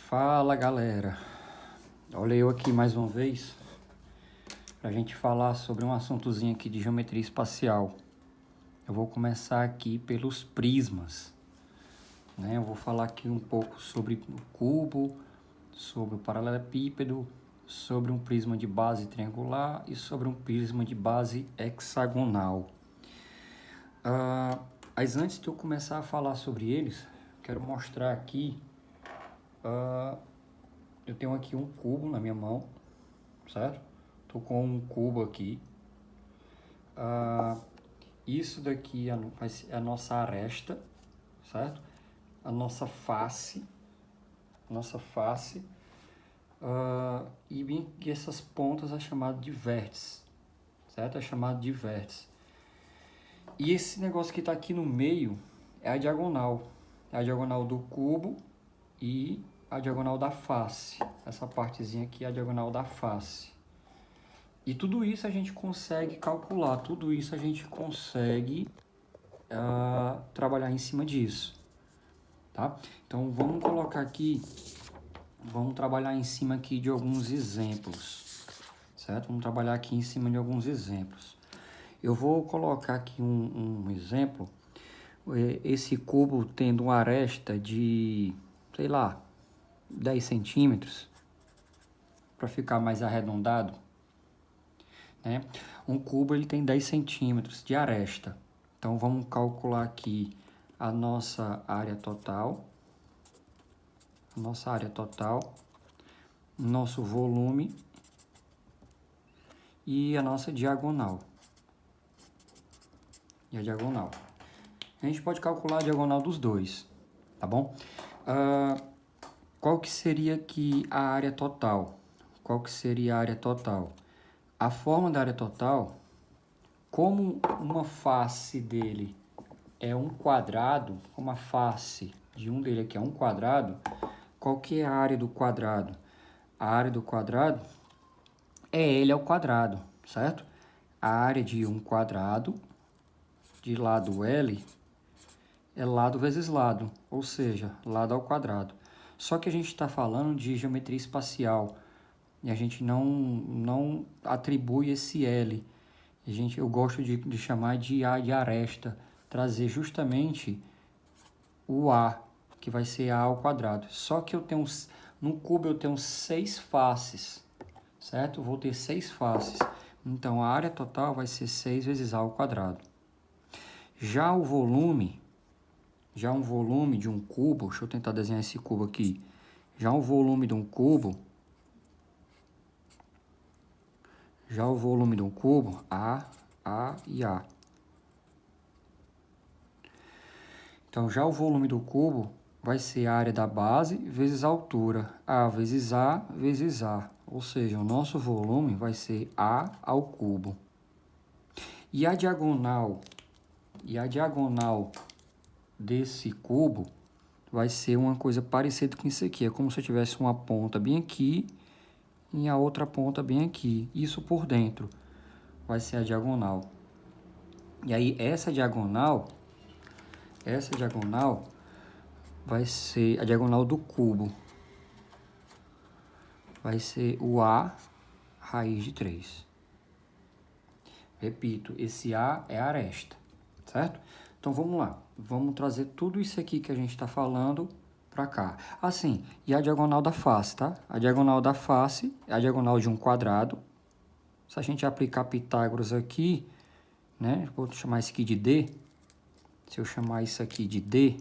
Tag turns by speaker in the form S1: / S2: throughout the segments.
S1: Fala galera, olha eu aqui mais uma vez para a gente falar sobre um assuntozinho aqui de geometria espacial. Eu vou começar aqui pelos prismas, né? Eu vou falar aqui um pouco sobre o cubo, sobre o paralelepípedo, sobre um prisma de base triangular e sobre um prisma de base hexagonal. Mas antes de eu começar a falar sobre eles, quero mostrar aqui. Eu tenho aqui um cubo na minha mão, certo? Tô com um cubo aqui. Isso daqui é a nossa aresta, certo? A nossa face. E essas pontas é chamado de vértice, certo? É chamado de vértice. E esse negócio que está aqui no meio é a diagonal. É a diagonal do cubo e a diagonal da face. Essa partezinha aqui é a diagonal da face. E tudo isso a gente consegue calcular, tudo isso a gente consegue trabalhar em cima disso, tá? Então vamos colocar aqui, vamos trabalhar em cima aqui de alguns exemplos, certo? Vamos trabalhar aqui em cima de alguns exemplos. Eu vou colocar aqui um exemplo, esse cubo tendo uma aresta de, sei lá, 10 centímetros, para ficar mais arredondado, né? Um cubo ele tem 10 centímetros de aresta. Então vamos calcular aqui a nossa área total, nosso volume e a nossa diagonal. E a diagonal. A gente pode calcular a diagonal dos dois, tá bom? Qual que seria aqui a área total? Qual que seria a área total? A forma da área total, como uma face dele é um quadrado, como a face de um dele aqui é um quadrado, qual que é a área do quadrado? A área do quadrado é L ao quadrado, certo? A área de um quadrado de lado L é lado vezes lado, ou seja, lado ao quadrado. Só que a gente está falando de geometria espacial e a gente não atribui esse L. Eu gosto de chamar de A de aresta, trazer justamente o A, que vai ser A ao quadrado. Só que no cubo eu tenho 6 faces, certo? Vou ter 6 faces. Então a área total vai ser 6 vezes A ao quadrado. Já um volume de um cubo, deixa eu tentar desenhar esse cubo aqui. Já o volume de um cubo, A e A. Então, já o volume do cubo vai ser a área da base vezes a altura, A vezes A vezes A. Ou seja, o nosso volume vai ser A ao cubo. E a diagonal desse cubo vai ser uma coisa parecida com isso aqui. É como se eu tivesse uma ponta bem aqui e a outra ponta bem aqui. Isso por dentro vai ser a diagonal. E aí essa diagonal vai ser a diagonal do cubo. Vai ser o A raiz de 3. Repito, esse A é a aresta, certo? Então vamos lá, vamos trazer tudo isso aqui que a gente está falando para cá. Assim, e a diagonal da face, tá? A diagonal da face é a diagonal de um quadrado. Se a gente aplicar Pitágoras aqui, né? Vou chamar isso aqui de D. Se eu chamar isso aqui de D,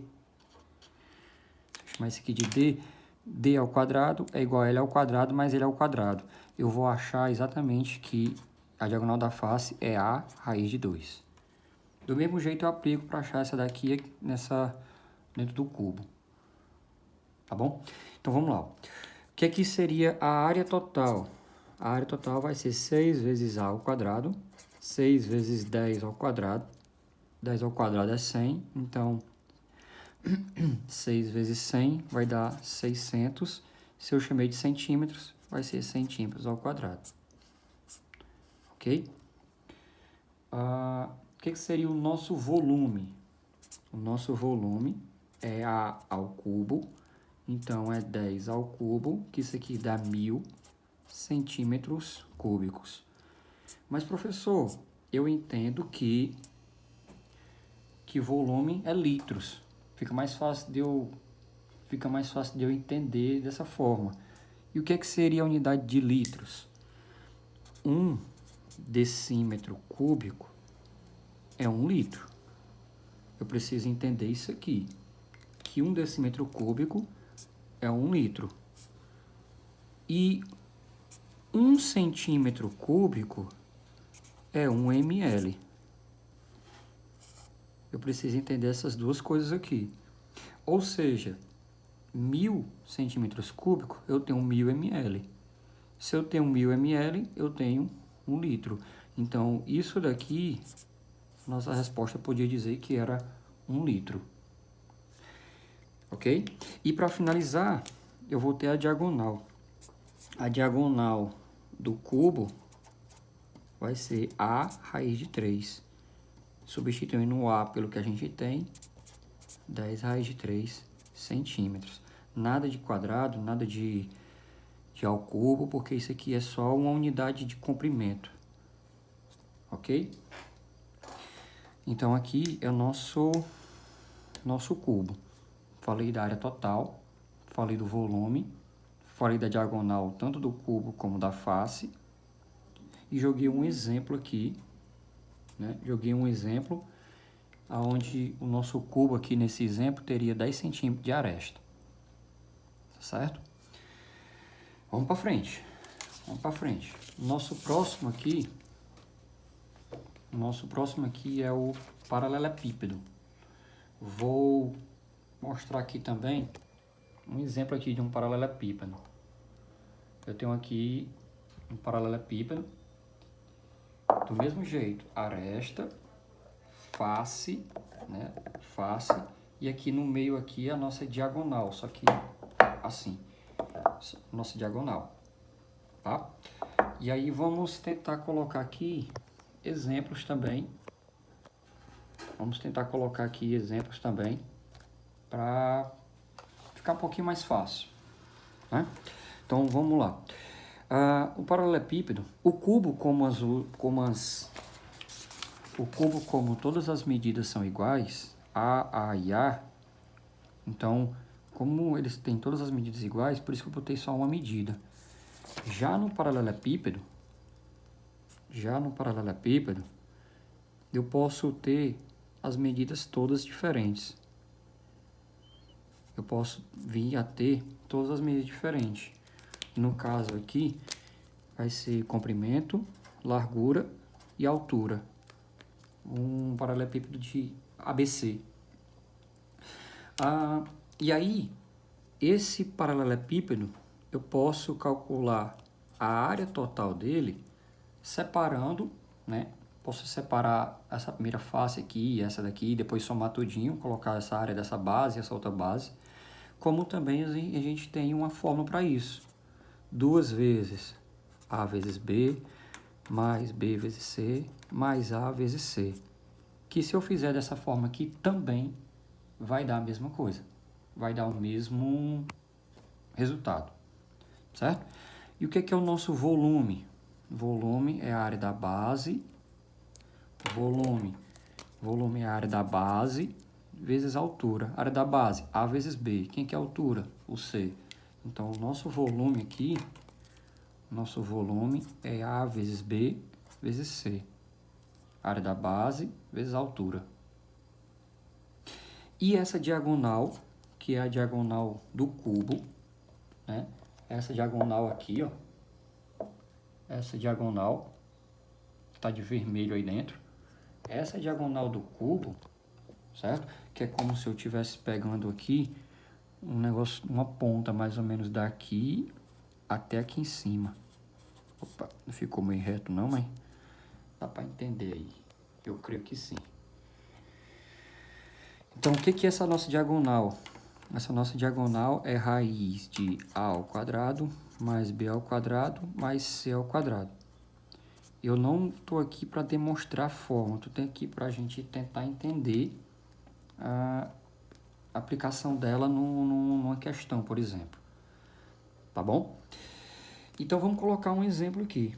S1: D ao quadrado é igual a L ao quadrado mais L ao quadrado. Eu vou achar exatamente que a diagonal da face é A raiz de 2. Do mesmo jeito eu aplico para achar essa daqui dentro do cubo. Tá bom? Então vamos lá. O que aqui seria a área total? A área total vai ser 6 vezes A ao quadrado, 6 vezes 10 ao quadrado. 10 ao quadrado é 100, então 6 vezes 100 vai dar 600. Se eu chamei de centímetros, vai ser centímetros ao quadrado. Ok? O que seria o nosso volume? O nosso volume é A ao cubo Então, é 10 ao cubo, que isso aqui dá 1000 centímetros cúbicos. Mas, professor, eu entendo que volume é litros. Fica mais fácil de eu entender dessa forma. E o que seria a unidade de litros? 1 decímetro cúbico é 1 litro. Eu preciso entender isso aqui, que 1 decímetro cúbico é 1 litro. E 1 centímetro cúbico é 1 ml. Eu preciso entender essas duas coisas aqui. Ou seja, 1000 centímetros cúbicos, eu tenho 1000 ml. Se eu tenho 1000 ml, eu tenho 1 litro. Então, isso daqui, nossa resposta podia dizer que era 1 litro. Ok? E para finalizar, eu vou ter a diagonal. A diagonal do cubo vai ser A raiz de 3. Substituindo o A pelo que a gente tem, 10 raiz de 3 centímetros. Nada de quadrado, nada de ao cubo, porque isso aqui é só uma unidade de comprimento. Ok? Então, aqui é o nosso cubo. Falei da área total, falei do volume, falei da diagonal tanto do cubo como da face. E joguei um exemplo aqui, né? Joguei um exemplo onde o nosso cubo aqui nesse exemplo teria 10 centímetros de aresta. Certo? Vamos para frente. Vamos para frente. Nosso próximo aqui é o paralelepípedo. Vou mostrar aqui também um exemplo aqui de um paralelepípedo. Eu tenho aqui um paralelepípedo do mesmo jeito, aresta, face, né? Face, e aqui no meio aqui é a nossa diagonal, só que assim, nossa diagonal, tá? E aí vamos tentar colocar aqui exemplos também. Vamos tentar colocar aqui exemplos também para ficar um pouquinho mais fácil, né? Então vamos lá. O paralelepípedo, o cubo como todas as medidas são iguais, A e A, então como eles têm todas as medidas iguais, por isso que eu botei só uma medida. Já no paralelepípedo, eu posso ter as medidas todas diferentes. Eu posso vir a ter todas as medidas diferentes. No caso aqui, vai ser comprimento, largura e altura. Um paralelepípedo de ABC. E aí, esse paralelepípedo, eu posso calcular a área total dele separando, né? Posso separar essa primeira face aqui e essa daqui, depois somar tudinho, colocar essa área dessa base e essa outra base. Como também a gente tem uma fórmula para isso. 2 vezes A vezes B, mais B vezes C, mais A vezes C. Que se eu fizer dessa forma aqui, também vai dar a mesma coisa. Vai dar o mesmo resultado, certo? E o que é o nosso volume? Volume é a área da base. Volume é a área da base vezes a altura. Área da base, A vezes B. Quem que é a altura? O C. Então, o nosso volume aqui, é A vezes B vezes C. Área da base vezes a altura. E essa diagonal, que é a diagonal do cubo, né? Essa diagonal aqui, ó. Essa diagonal está de vermelho aí dentro. Essa diagonal do cubo, certo? Que é como se eu estivesse pegando aqui um negócio, uma ponta mais ou menos daqui até aqui em cima. Opa, não ficou meio reto não, mas dá para entender aí. Eu creio que sim. Então, o que é essa nossa diagonal? Essa nossa diagonal é raiz de A ao quadrado mais B ao quadrado mais C ao quadrado. Eu não estou aqui para demonstrar a forma, estou aqui para a gente tentar entender aplicação dela numa questão, por exemplo. Tá bom? Então vamos colocar um exemplo aqui.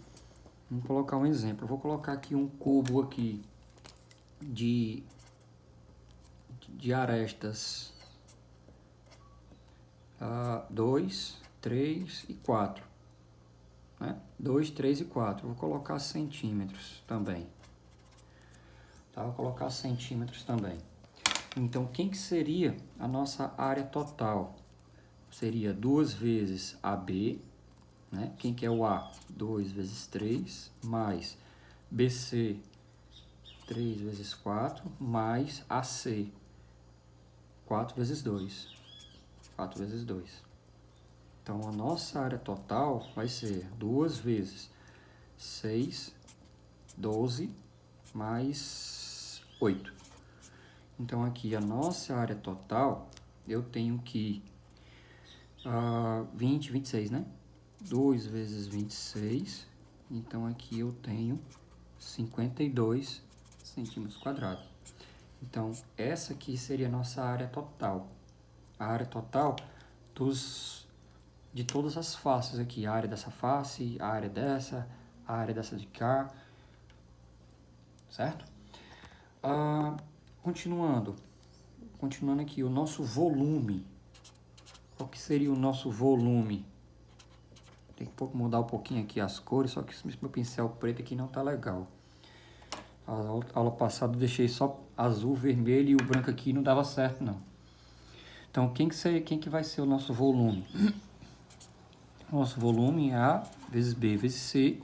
S1: Vamos colocar um exemplo. Eu vou colocar aqui um cubo aqui de arestas 2, 3 e 4. Né? 2, 3 e 4. Vou colocar centímetros também. Tá? Vou colocar centímetros também. Então, quem que seria a nossa área total? Seria 2 vezes AB, né? Quem que é o A? 2 vezes 3, mais BC, 3 vezes 4, mais AC, 4 vezes 2. 4 vezes 2. Então, a nossa área total vai ser 2 vezes 6, 12, mais 8. Então, aqui a nossa área total, eu tenho que 20, 26, né? 2 vezes 26, então aqui eu tenho 52 centímetros quadrados. Então, essa aqui seria a nossa área total. A área total de todas as faces aqui. A área dessa face, a área dessa de cá. Certo? Continuando aqui, o nosso volume. Qual que seria o nosso volume? Tem que mudar um pouquinho aqui as cores, só que esse meu pincel preto aqui não tá legal. A aula passada eu deixei só azul, vermelho e o branco aqui não dava certo não. Então quem que vai ser o nosso volume? Nosso volume é A vezes B vezes C,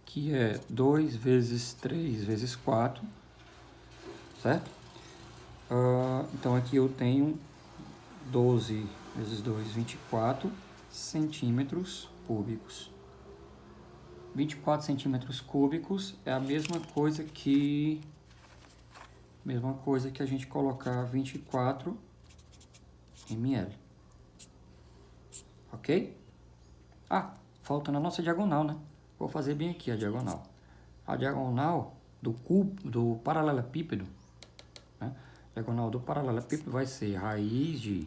S1: que é 2 vezes 3 vezes 4, certo? Então aqui eu tenho 12 vezes 2, 24 centímetros cúbicos. 24 centímetros cúbicos é a mesma coisa que a gente colocar 24 ml. Ok? Faltando a nossa diagonal, né? Vou fazer bem aqui a diagonal. A diagonal do paralelepípedo, né? A diagonal do paralelepípedo vai ser raiz de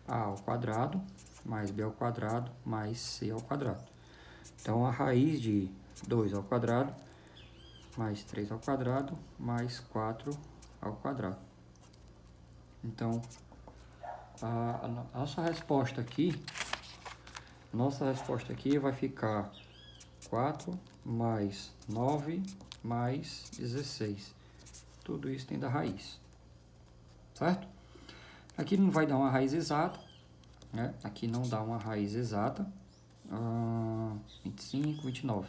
S1: A ao quadrado mais B ao quadrado mais C ao quadrado. Então, a raiz de 2 ao quadrado mais 3 ao quadrado mais 4 ao quadrado. Então, a nossa resposta aqui vai ficar 4 mais 9 mais 16. Tudo isso tem da raiz. Certo? Aqui não vai dar uma raiz exata, né? Aqui não dá uma raiz exata. 25, 29.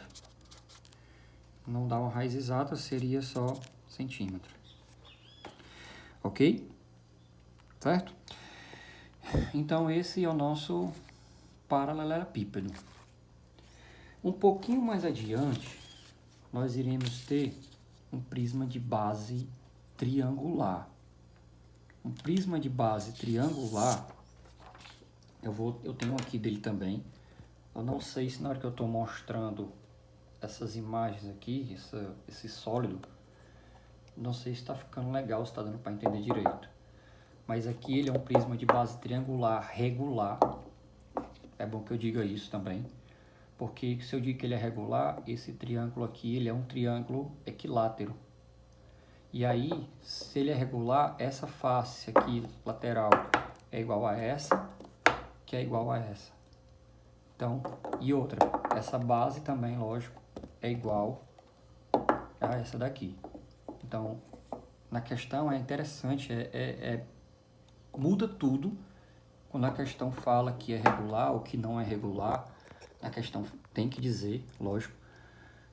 S1: Não dá uma raiz exata, seria só centímetro. Ok? Certo? Então, esse é o nosso paralelepípedo. Um pouquinho mais adiante, nós iremos ter um prisma de base triangular. Um prisma de base triangular, eu tenho aqui dele também. Eu não sei se na hora que eu estou mostrando essas imagens aqui, esse sólido, não sei se está ficando legal, se está dando para entender direito. Mas aqui ele é um prisma de base triangular regular. É bom que eu diga isso também. Porque se eu digo que ele é regular, esse triângulo aqui ele é um triângulo equilátero. E aí, se ele é regular, essa face aqui lateral é igual a essa, que é igual a essa. Então, e outra, essa base também, lógico, é igual a essa daqui. Então, na questão é interessante, muda tudo quando a questão fala que é regular ou que não é regular. A questão tem que dizer, lógico.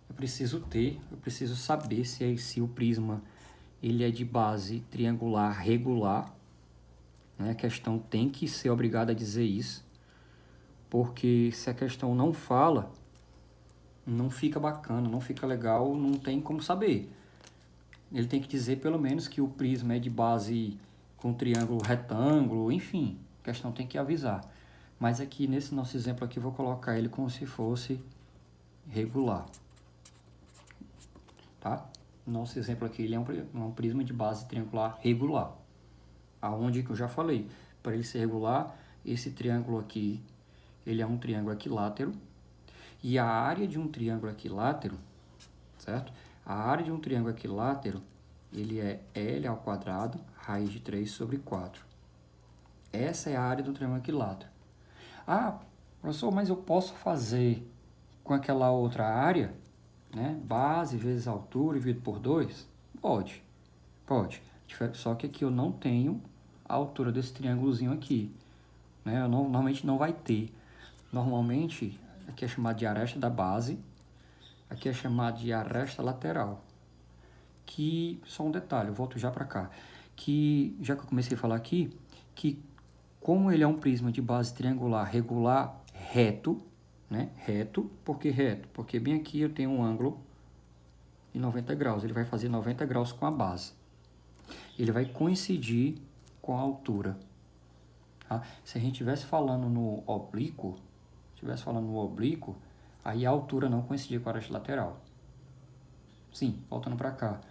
S1: Eu preciso saber se o prisma ele é de base triangular regular, né? A questão tem que ser obrigada a dizer isso, porque se a questão não fala, não fica bacana, não fica legal, não tem como saber. Ele tem que dizer pelo menos que o prisma é de base com triângulo retângulo, enfim, a questão tem que avisar. Mas aqui nesse nosso exemplo aqui eu vou colocar ele como se fosse regular. Tá? Nosso exemplo aqui ele é um prisma de base triangular regular. aonde que eu já falei. Para ele ser regular, esse triângulo aqui, ele é um triângulo equilátero. E a área de um triângulo equilátero, certo? A área de um triângulo equilátero, ele é L ao quadrado, raiz de 3 sobre 4. Essa é a área do triângulo equilátero. Ah, professor, mas eu posso fazer com aquela outra área, né? Base vezes altura dividido por 2? Pode, pode. Só que aqui eu não tenho a altura desse triângulozinho aqui, né? Normalmente não vai ter. Normalmente, aqui é chamado de aresta da base, aqui é chamado de aresta lateral. Que, só um detalhe, eu volto já para cá, que já que eu comecei a falar aqui, que como ele é um prisma de base triangular regular reto, né? Reto, por que reto? Porque bem aqui eu tenho um ângulo de 90 graus, ele vai fazer 90 graus com a base. Ele vai coincidir com a altura. Tá? Se a gente estivesse falando no oblíquo, aí a altura não coincidia com a aresta lateral. Sim, voltando para cá.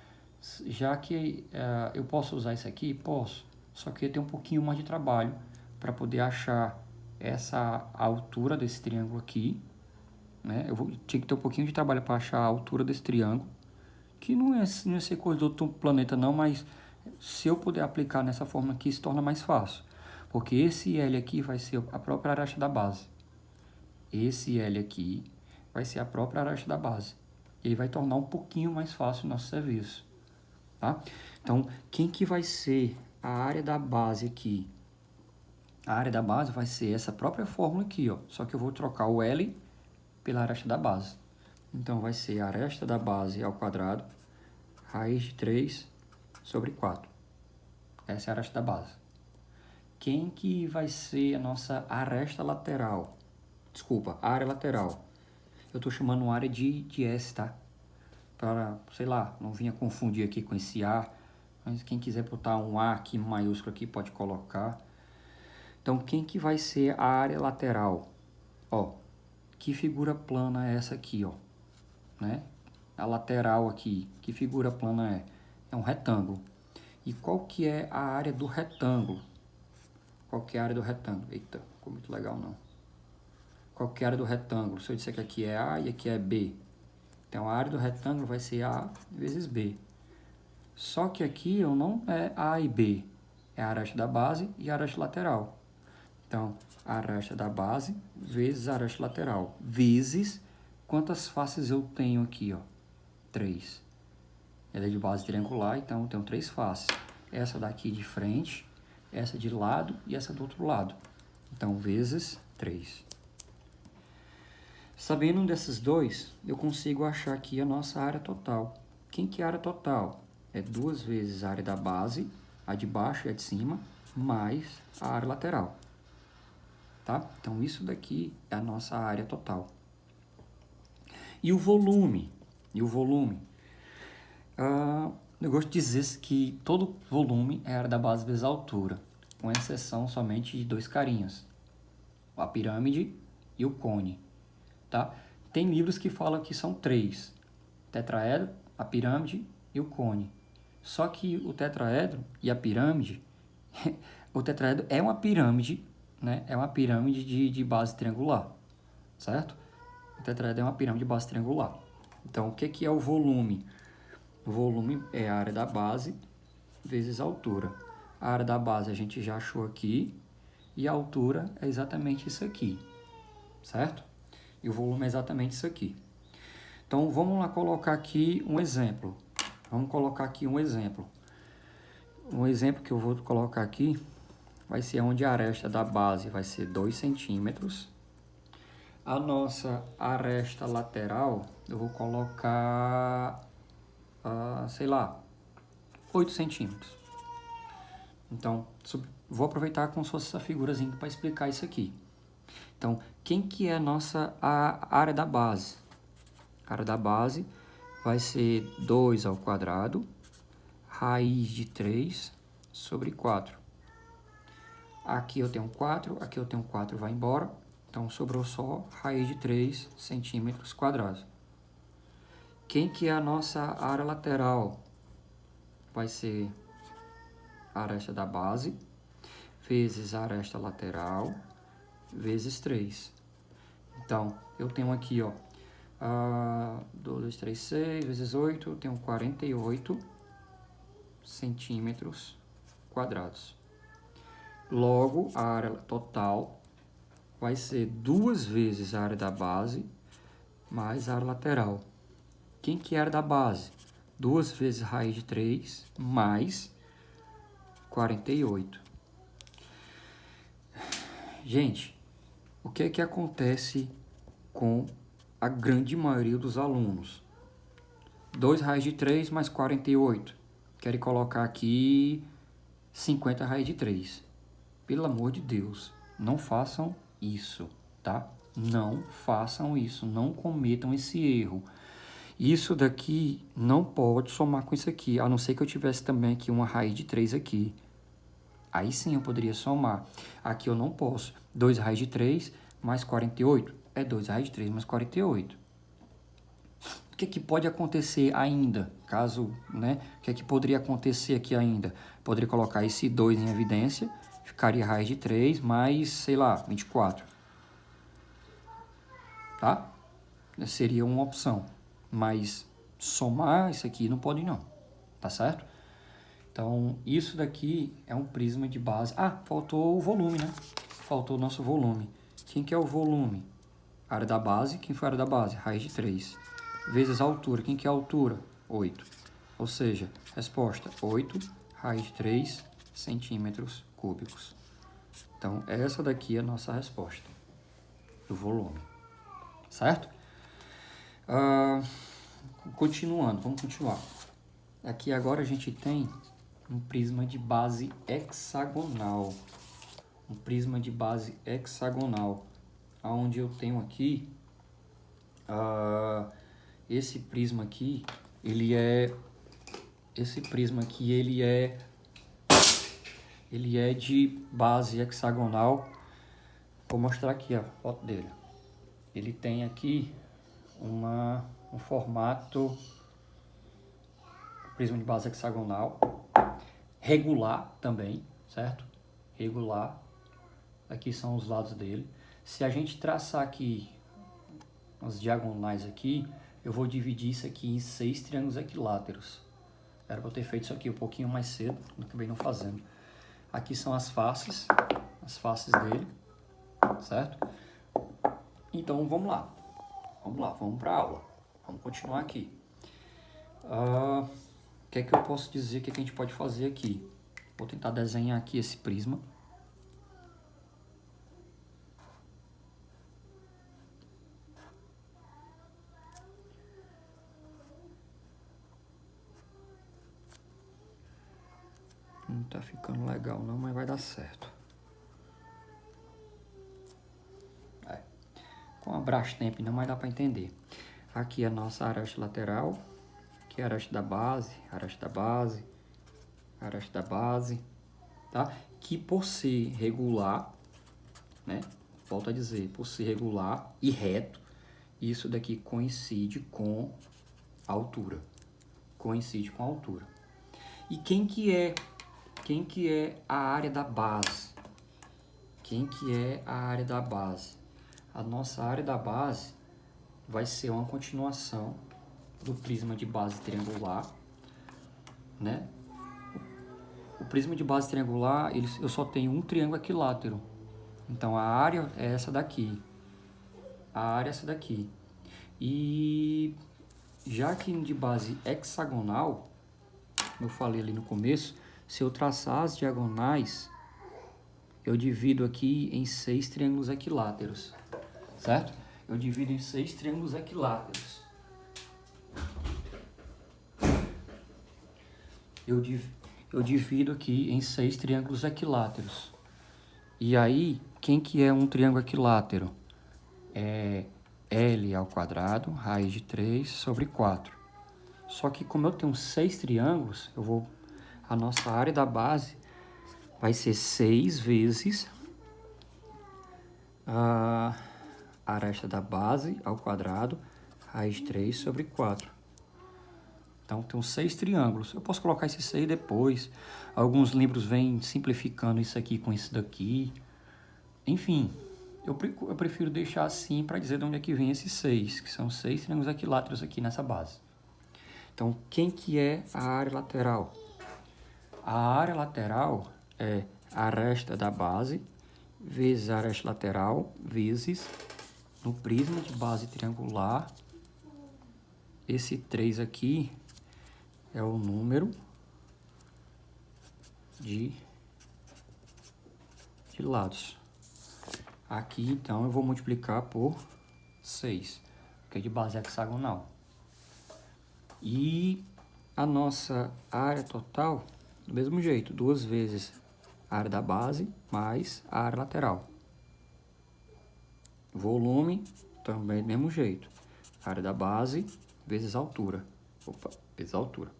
S1: Já que eu posso usar isso aqui, posso. Só que eu tenho um pouquinho mais de trabalho para poder achar essa altura desse triângulo aqui. Né? Tinha que ter um pouquinho de trabalho para achar a altura desse triângulo. Que não ia ser coisa do outro planeta não, mas se eu puder aplicar nessa forma aqui, se torna mais fácil. Porque esse L aqui vai ser a própria aresta da base. Esse L aqui vai ser a própria aresta da base. E aí vai tornar um pouquinho mais fácil o nosso serviço. Tá? Então, quem que vai ser a área da base aqui? A área da base vai ser essa própria fórmula aqui, ó. Só que eu vou trocar o L pela aresta da base. Então, vai ser a aresta da base ao quadrado, raiz de 3 sobre 4. Essa é a aresta da base. Quem que vai ser a nossa aresta lateral? Desculpa, área lateral. Eu estou chamando área de S, tá? Para, sei lá, não vinha confundir aqui com esse A, mas quem quiser botar um A aqui maiúsculo aqui pode colocar. Então, quem que vai ser a área lateral? Ó, que figura plana é essa aqui, ó, né? A lateral aqui, que figura plana é? É um retângulo. E qual que é a área do retângulo? Qual que é a área do retângulo? Eita, ficou muito legal não. Qual que é a área do retângulo? Se eu disser que aqui é A e aqui é B, então, a área do retângulo vai ser A vezes B. Só que aqui eu não é A e B. É a aresta da base e a aresta lateral. Então, a aresta da base vezes a aresta lateral. Vezes quantas faces eu tenho aqui, ó? 3. Ela é de base triangular, então eu tenho 3 faces. Essa daqui de frente, essa de lado e essa do outro lado. Então, vezes 3. Sabendo desses dois, eu consigo achar aqui a nossa área total. Quem que é a área total? É 2 vezes a área da base, a de baixo e a de cima, mais a área lateral. Tá? Então, isso daqui é a nossa área total. E o volume? Eu gosto de dizer que todo volume é a área da base vezes a altura, com exceção somente de 2 carinhas, a pirâmide e o cone. Tá? Tem livros que falam que são 3, tetraedro, a pirâmide e o cone. Só que o tetraedro e a pirâmide, o tetraedro é uma pirâmide, né? É uma pirâmide de base triangular, certo? O tetraedro é uma pirâmide de base triangular. Então, o que é o volume? O volume é a área da base vezes a altura. A área da base a gente já achou aqui e a altura é exatamente isso aqui, certo? E o volume é exatamente isso aqui. Então, vamos lá colocar aqui um exemplo. Um exemplo que eu vou colocar aqui vai ser onde a aresta da base vai ser 2 centímetros. A nossa aresta lateral, eu vou colocar, sei lá, 8 centímetros. Então, vou aproveitar como se fosse essa figurazinha para explicar isso aqui. Então, quem que é a área da base? A área da base vai ser 2 ao quadrado, raiz de 3 sobre 4. Aqui eu tenho 4, aqui eu tenho 4, vai embora. Então, sobrou só raiz de 3 centímetros quadrados. Quem que é a nossa área lateral? Vai ser a aresta da base, vezes a aresta lateral, vezes 3. Então, eu tenho aqui, ó, 2, 3, 6, vezes 8, eu tenho 48 centímetros quadrados. Logo, a área total vai ser 2 vezes a área da base mais a área lateral. Quem que é a área da base? 2 vezes raiz de 3 mais 48. Gente, o que é que acontece com a grande maioria dos alunos? 2 raiz de 3 mais 48. Querem colocar aqui 50 raiz de 3. Pelo amor de Deus, não façam isso, tá? Não façam isso, não cometam esse erro. Isso daqui não pode somar com isso aqui, a não ser que eu tivesse também aqui uma raiz de 3 aqui. Aí sim eu poderia somar. Aqui eu não posso. 2 raiz de 3 mais 48 é 2 raiz de 3 mais 48. O que é que pode acontecer ainda? Caso, né? O que é que poderia acontecer aqui ainda? Poderia colocar esse 2 em evidência, ficaria raiz de 3 mais, sei lá, 24. Tá? Seria uma opção. Mas somar isso aqui não pode não. Tá certo? Então, isso daqui é um prisma de base. Ah, faltou o volume, né? Faltou o nosso volume. Quem que é o volume? A área da base. Quem foi a área da base? Raiz de 3. Vezes a altura. Quem que é a altura? 8. Ou seja, resposta 8 raiz de 3 centímetros cúbicos. Então, essa daqui é a nossa resposta do volume. Certo? Continuando, vamos continuar. Aqui agora a gente tem um prisma de base hexagonal. Um prisma de base hexagonal. Onde eu tenho aqui, esse prisma aqui, ele é de base hexagonal. Vou mostrar aqui a foto dele. Ele tem aqui um formato prisma de base hexagonal, regular também, certo? Regular. Aqui são os lados dele. Se a gente traçar aqui as diagonais aqui, eu vou dividir isso aqui em 6 triângulos equiláteros. Era para eu ter feito isso aqui um pouquinho mais cedo, acabei não fazendo. Aqui são as faces dele, certo? Então vamos lá, vamos para a aula. Vamos continuar aqui. O que é que eu posso dizer, o que é que a gente pode fazer aqui? Vou tentar desenhar aqui esse prisma. Não tá ficando legal não, mas vai dar certo. Com a Brastemp não, mas dá para entender. Aqui a nossa aresta lateral, aqui a aresta da base, aresta da base, aresta da base, tá? Que por ser regular, né? Volto a dizer, por ser regular e reto, isso daqui coincide com a altura. Coincide com a altura. E quem que é a área da base? Quem que é a área da base? A nossa área da base vai ser uma continuação do prisma de base triangular, né? O prisma de base triangular, eu só tenho um triângulo equilátero. Então, a área é essa daqui. A área é essa daqui. E já que de base hexagonal, como eu falei ali no começo, se eu traçar as diagonais, eu divido aqui em 6 triângulos equiláteros, certo? Eu divido em 6 triângulos equiláteros. Eu divido aqui em 6 triângulos equiláteros. E aí, quem que é um triângulo equilátero? É L ao quadrado, raiz de 3 sobre 4. Só que como eu tenho 6 triângulos, a nossa área da base vai ser 6 vezes a aresta da base ao quadrado, raiz de 3 sobre 4. Então, tem uns 6 triângulos. Eu posso colocar esses 6 depois. Alguns livros vêm simplificando isso aqui com isso daqui. Enfim, eu prefiro deixar assim para dizer de onde é que vem esses 6, que são 6 triângulos equiláteros aqui nessa base. Então, quem que é a área lateral? A área lateral é a aresta da base vezes a aresta lateral vezes no prisma de base triangular. Esse 3 aqui é o número de lados. Aqui, então, eu vou multiplicar por 6, que é de base hexagonal. E a nossa área total, do mesmo jeito, 2 vezes a área da base mais a área lateral. Volume, também do mesmo jeito. A área da base vezes a altura. Opa, vezes a altura.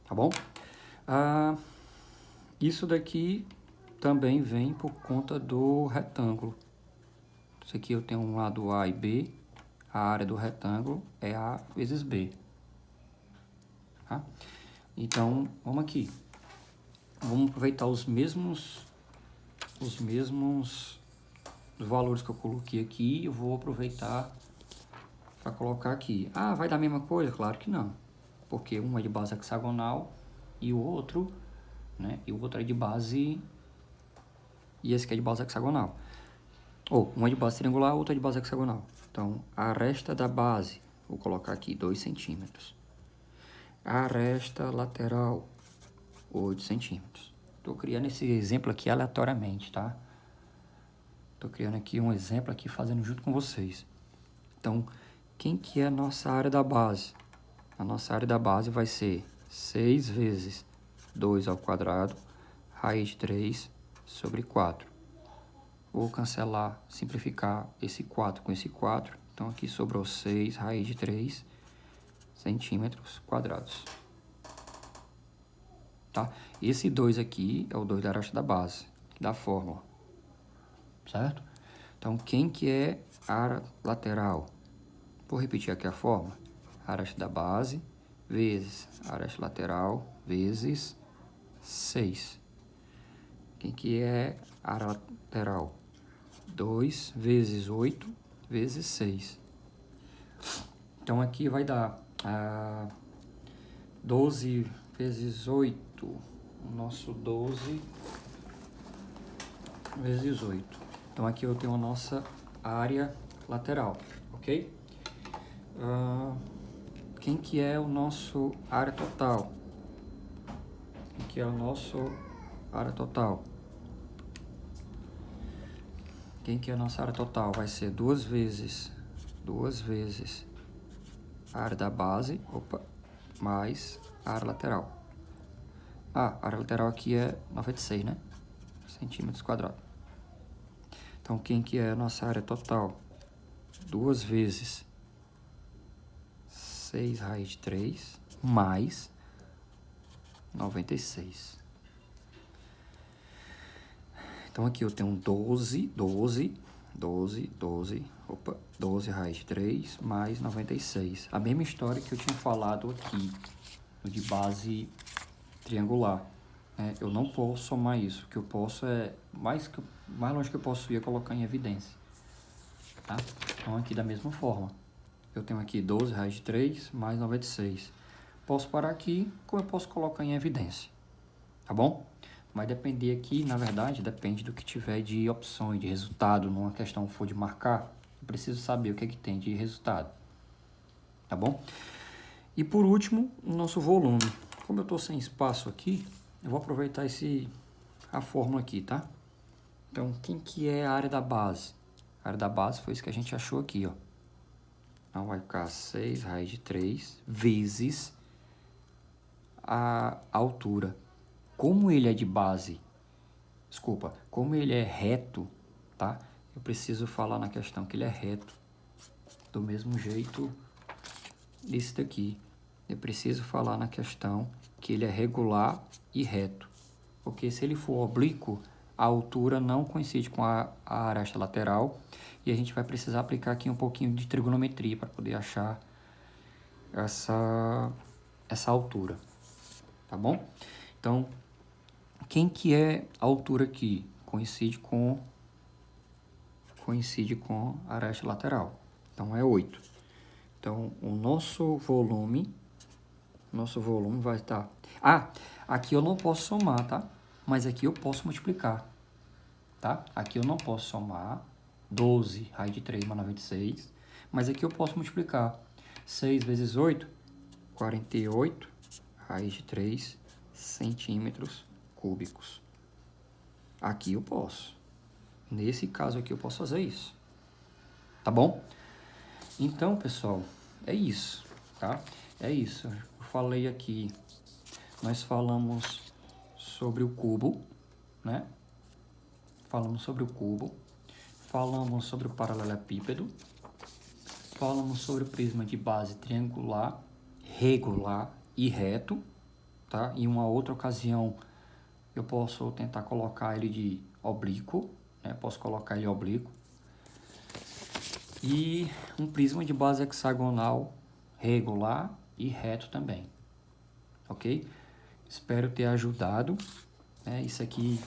S1: Tá bom? Isso daqui também vem por conta do retângulo. Isso aqui eu tenho um lado A e B. A área do retângulo é A vezes B. Tá? Então, vamos aqui. Vamos aproveitar os mesmos valores que eu coloquei aqui. Eu vou aproveitar para colocar aqui. Ah, vai dar a mesma coisa? Claro que não. Porque um é de base hexagonal e o outro, né? E o outro é de base... E esse aqui é de base hexagonal. Ou, um é de base triangular, outro é de base hexagonal. Então, a aresta da base, vou colocar aqui 2 centímetros. A aresta lateral, 8 centímetros. Estou criando esse exemplo aqui aleatoriamente, tá? Estou criando aqui um exemplo aqui, fazendo junto com vocês. Então, quem que é a nossa área da base? A nossa área da base vai ser 6 vezes 2 ao quadrado, raiz de 3 sobre 4. Vou cancelar, simplificar esse 4 com esse 4. Então, aqui sobrou 6 raiz de 3 centímetros quadrados. Tá? Esse 2 aqui é o 2 da aresta da base, da fórmula. Certo? Então, quem que é a área lateral? Vou repetir aqui a fórmula. Aresta da base vezes aresta lateral vezes 6. Quem que é a área lateral? 2 vezes 8 vezes 6. Então, aqui vai dar 12 vezes 8. O nosso 12 vezes 8. Então, aqui eu tenho a nossa área lateral, ok? Quem que é o nosso área total? Quem que é o nosso área total? Quem que é a nossa área total? Vai ser 2 vezes a área da base, mais a área lateral. A área lateral aqui é 96, né? Centímetros quadrados. Então, quem que é a nossa área total? 2 vezes 6 raiz de 3 mais 96. Então, aqui eu tenho 12 raiz de 3 mais 96. A mesma história que eu tinha falado aqui, de base triangular. Eu não posso somar isso. O que eu posso é, mais longe que eu posso ir é colocar em evidência. Tá? Então, aqui da mesma forma. Eu tenho aqui 12 raiz de 3 mais 96. Posso parar aqui, como eu posso colocar em evidência. Tá bom? Vai depender aqui, na verdade, depende do que tiver de opções, de resultado. Numa questão for de marcar, eu preciso saber o que é que tem de resultado. Tá bom? E por último, o nosso volume. Como eu estou sem espaço aqui, eu vou aproveitar a fórmula aqui, tá? Então, quem que é a área da base? A área da base foi isso que a gente achou aqui, ó. Então, vai ficar 6 raiz de 3 vezes a altura. Como ele é de base, como ele é reto, tá? Eu preciso falar na questão que ele é reto. Do mesmo jeito desse daqui. Eu preciso falar na questão que ele é regular e reto. Porque se ele for oblíquo, a altura não coincide com a aresta lateral e a gente vai precisar aplicar aqui um pouquinho de trigonometria para poder achar essa altura, tá bom? Então, quem que é a altura aqui? Coincide com a aresta lateral. Então, é 8. Então, o nosso volume vai estar... Ah, aqui eu não posso somar, tá? Mas aqui eu posso multiplicar, tá? Aqui eu não posso somar 12 raiz de 3 mais 96, mas aqui eu posso multiplicar 6 vezes 8, 48 raiz de 3 centímetros cúbicos. Aqui eu posso. Nesse caso aqui eu posso fazer isso. Tá bom? Então, pessoal, é isso, tá? É isso. Eu falei aqui, nós falamos sobre o cubo, né? Falamos sobre o cubo, falamos sobre o paralelepípedo, falamos sobre o prisma de base triangular, regular e reto, tá? Em uma outra ocasião, eu posso tentar colocar ele de oblíquo, né? Posso colocar ele oblíquo. E um prisma de base hexagonal, regular e reto também, ok? Espero ter ajudado, né? Isso aqui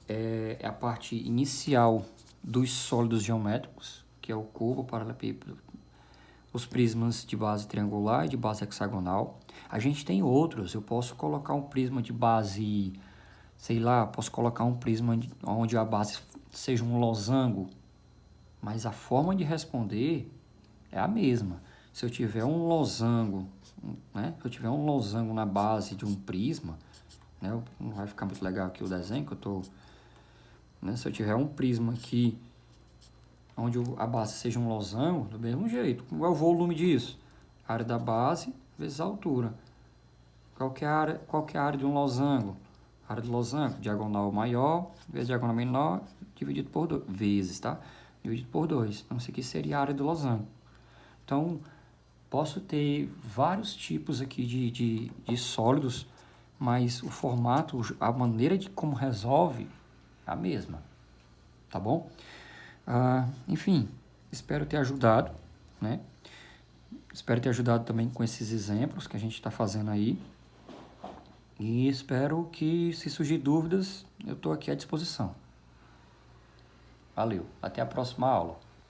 S1: é a parte inicial dos sólidos geométricos, que é o cubo, o paralelepípedo, os prismas de base triangular e de base hexagonal. A gente tem outros, eu posso colocar um prisma de base, sei lá, posso colocar um prisma onde a base seja um losango, mas a forma de responder é a mesma. Se eu tiver um losango, né? Se eu tiver um losango na base de um prisma, né? Não vai ficar muito legal aqui o desenho que eu tô, né? Se eu tiver um prisma aqui onde a base seja um losango, do mesmo jeito. Qual é o volume disso? A área da base vezes a altura. Qual que é a área de um losango? A área do losango, diagonal maior vezes diagonal menor, dividido por 2 vezes, tá? Dividido por 2. Então, isso aqui seria a área do losango. Então, posso ter vários tipos aqui de sólidos, mas o formato, a maneira de como resolve é a mesma, tá bom? Enfim, espero ter ajudado, né? Espero ter ajudado também com esses exemplos que a gente está fazendo aí. E espero que, se surgir dúvidas, eu estou aqui à disposição. Valeu, até a próxima aula.